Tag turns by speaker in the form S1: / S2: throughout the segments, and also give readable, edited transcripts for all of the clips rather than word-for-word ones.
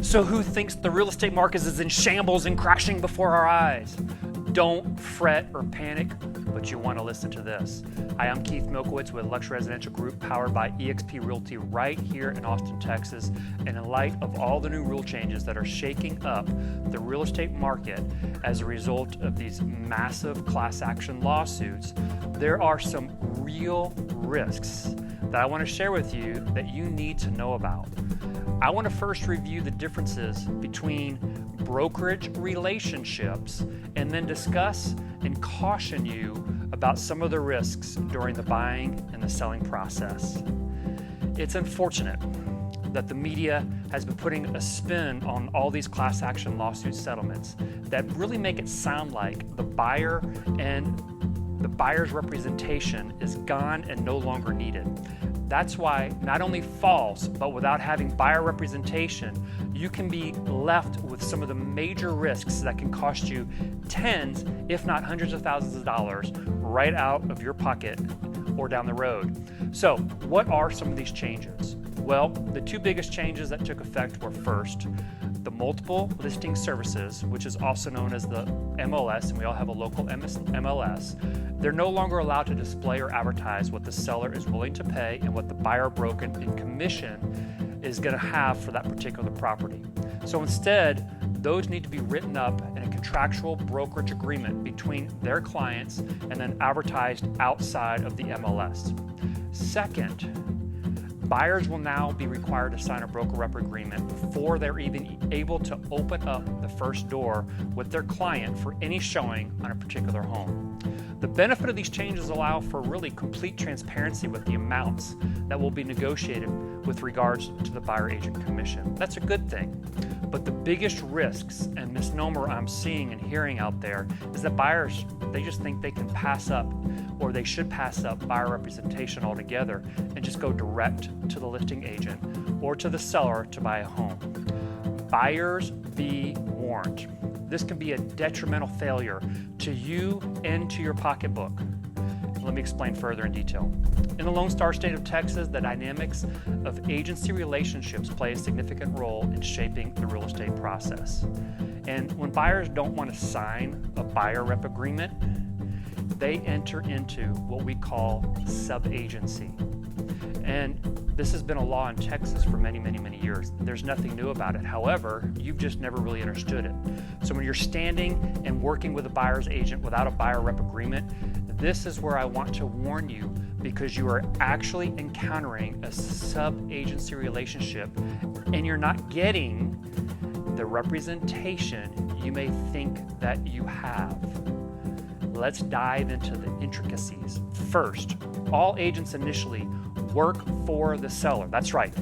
S1: So who thinks the real estate market is in shambles and crashing before our eyes? Don't fret or panic, but you want to listen to this. Hi, I'm Keith Milkowitz with Lux Residential Group, powered by eXp Realty right here in Austin, Texas. And in light of all the new rule changes that are shaking up the real estate market as a result of these massive class action lawsuits, there are some real risks that I want to share with you that you need to know about. I want to first review the differences between brokerage relationships and then discuss and caution you about some of the risks during the buying and the selling process. It's unfortunate that the media has been putting a spin on all these class action lawsuit settlements that really make it sound like the buyer and the buyer's representation is gone and no longer needed. That's why not only false, but without having buyer representation, you can be left with some of the major risks that can cost you tens, if not hundreds of thousands of dollars right out of your pocket or down the road. So what are some of these changes? Well, the two biggest changes that took effect were, first, the multiple listing services, which is also known as the MLS, and we all have a local MLS. They're no longer allowed to display or advertise what the seller is willing to pay and what the buyer broker in commission is going to have for that particular property. So instead, those need to be written up in a contractual brokerage agreement between their clients and then advertised outside of the MLS. Second, buyers will now be required to sign a broker rep agreement before they're even able to open up the first door with their client for any showing on a particular home. The benefit of these changes allow for really complete transparency with the amounts that will be negotiated with regards to the buyer agent commission. That's a good thing. But the biggest risks and misnomer I'm seeing and hearing out there is that buyers, they just think they can pass up, or they should pass up, buyer representation altogether and just go direct to the listing agent or to the seller to buy a home. Buyers, be warned. This can be a detrimental failure to you and to your pocketbook. Let me explain further in detail. In the Lone Star State of Texas, the dynamics of agency relationships play a significant role in shaping the real estate process. And when buyers don't want to sign a buyer rep agreement, they enter into what we call sub-agency. And this has been a law in Texas for many, many, many years. There's nothing new about it. However, you've just never really understood it. So when you're standing and working with a buyer's agent without a buyer rep agreement, this is where I want to warn you, because you are actually encountering a sub-agency relationship and you're not getting the representation you may think that you have. Let's dive into the intricacies. First, all agents initially work for the seller. That's right.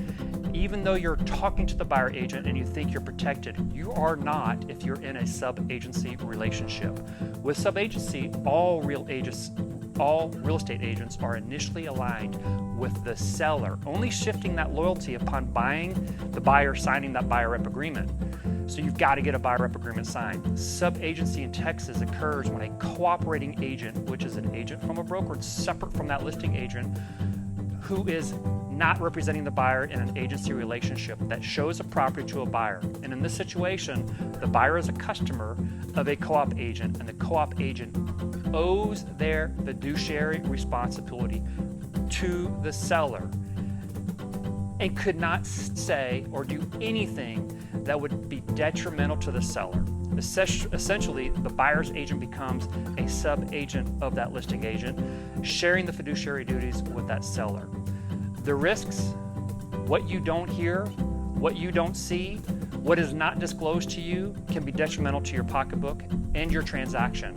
S1: Even though you're talking to the buyer agent and you think you're protected, you are not if you're in a sub-agency relationship. With sub-agency, all real estate agents are initially aligned with the seller, only shifting that loyalty upon the buyer signing that buyer rep agreement. So you've got to get a buyer rep agreement signed. Sub-agency in Texas occurs when a cooperating agent, which is an agent from a brokerage separate from that listing agent, who is not representing the buyer in an agency relationship, that shows a property to a buyer. And in this situation, the buyer is a customer of a co-op agent, and the co-op agent owes their fiduciary responsibility to the seller and could not say or do anything that would be detrimental to the seller. Essentially, the buyer's agent becomes a sub-agent of that listing agent, sharing the fiduciary duties with that seller. The risks, what you don't hear, what you don't see, what is not disclosed to you, can be detrimental to your pocketbook and your transaction,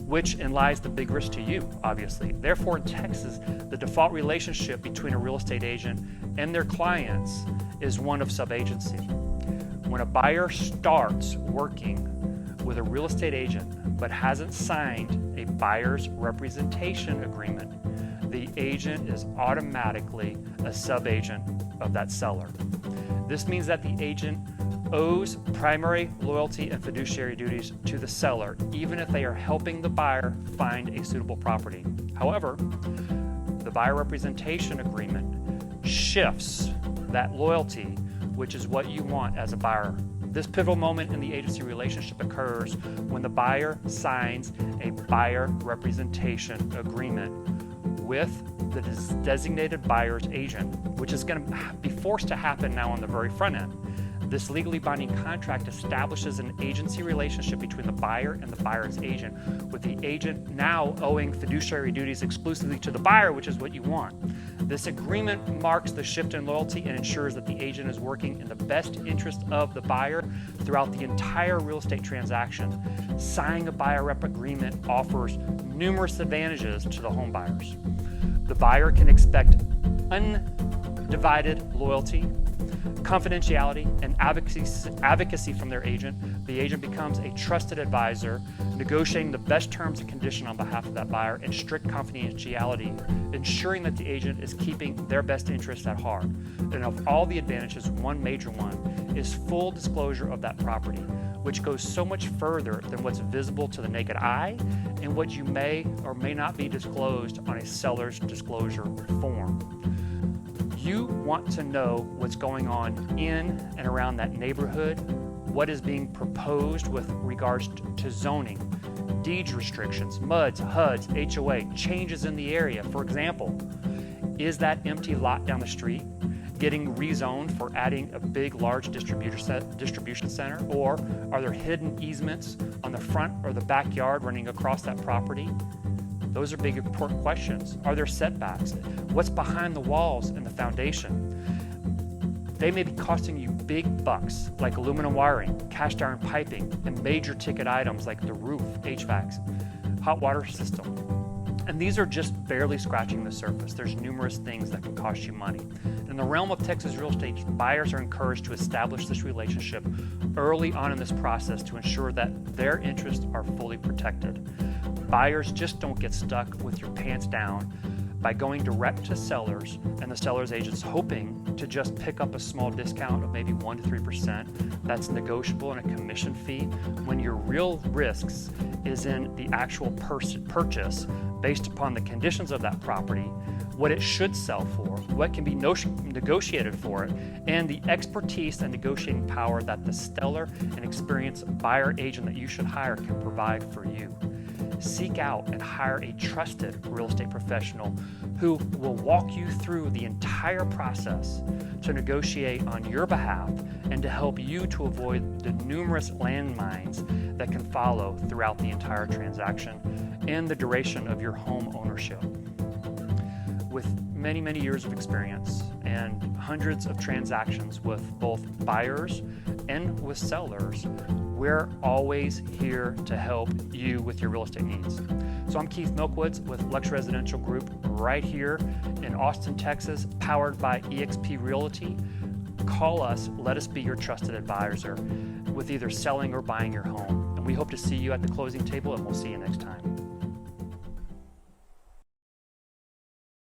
S1: which lies the big risk to you, obviously. Therefore, in Texas, the default relationship between a real estate agent and their clients is one of sub-agency. When a buyer starts working with a real estate agent but hasn't signed a buyer's representation agreement, the agent is automatically a sub-agent of that seller. This means that the agent owes primary loyalty and fiduciary duties to the seller, even if they are helping the buyer find a suitable property. However, the buyer representation agreement shifts that loyalty which is what you want as a buyer. This pivotal moment in the agency relationship occurs when the buyer signs a buyer representation agreement with the designated buyer's agent, which is going to be forced to happen now on the very front end. This legally binding contract establishes an agency relationship between the buyer and the buyer's agent, with the agent now owing fiduciary duties exclusively to the buyer, which is what you want. This agreement marks the shift in loyalty and ensures that the agent is working in the best interest of the buyer throughout the entire real estate transaction. Signing a buyer rep agreement offers numerous advantages to the home buyers. The buyer can expect undivided loyalty, confidentiality, and advocacy from their agent. The agent becomes a trusted advisor, negotiating the best terms and conditions on behalf of that buyer, and strict confidentiality, ensuring that the agent is keeping their best interests at heart. And of all the advantages, one major one is full disclosure of that property, which goes so much further than what's visible to the naked eye and what you may or may not be disclosed on a seller's disclosure form. You want to know what's going on in and around that neighborhood, what is being proposed with regards to zoning, deed restrictions, MUDs, HUDs, HOA, changes in the area. For example, is that empty lot down the street getting rezoned for adding a big, large distribution center? Or are there hidden easements on the front or the backyard running across that property? Those are big, important questions. Are there setbacks? What's behind the walls and the foundation? They may be costing you big bucks, like aluminum wiring, cast iron piping, and major ticket items like the roof, HVACs, hot water system. And these are just barely scratching the surface. There's numerous things that can cost you money. In the realm of Texas real estate, buyers are encouraged to establish this relationship early on in this process to ensure that their interests are fully protected. Buyers just don't get stuck with your pants down by going direct to sellers and the seller's agents hoping to just pick up a small discount of maybe 1% to 3% that's negotiable in a commission fee, when your real risks is in the actual purchase based upon the conditions of that property, what it should sell for, what can be negotiated for it, and the expertise and negotiating power that the stellar and experienced buyer agent that you should hire can provide for you. Seek out and hire a trusted real estate professional who will walk you through the entire process to negotiate on your behalf and to help you to avoid the numerous landmines that can follow throughout the entire transaction and the duration of your home ownership. With many, many years of experience and hundreds of transactions with both buyers and with sellers, we're always here to help you with your real estate needs. So I'm Keith Milkwoods with Lux Residential Group right here in Austin, Texas, powered by eXp Realty. Call us, let us be your trusted advisor with either selling or buying your home. And we hope to see you at the closing table, and we'll see you next time.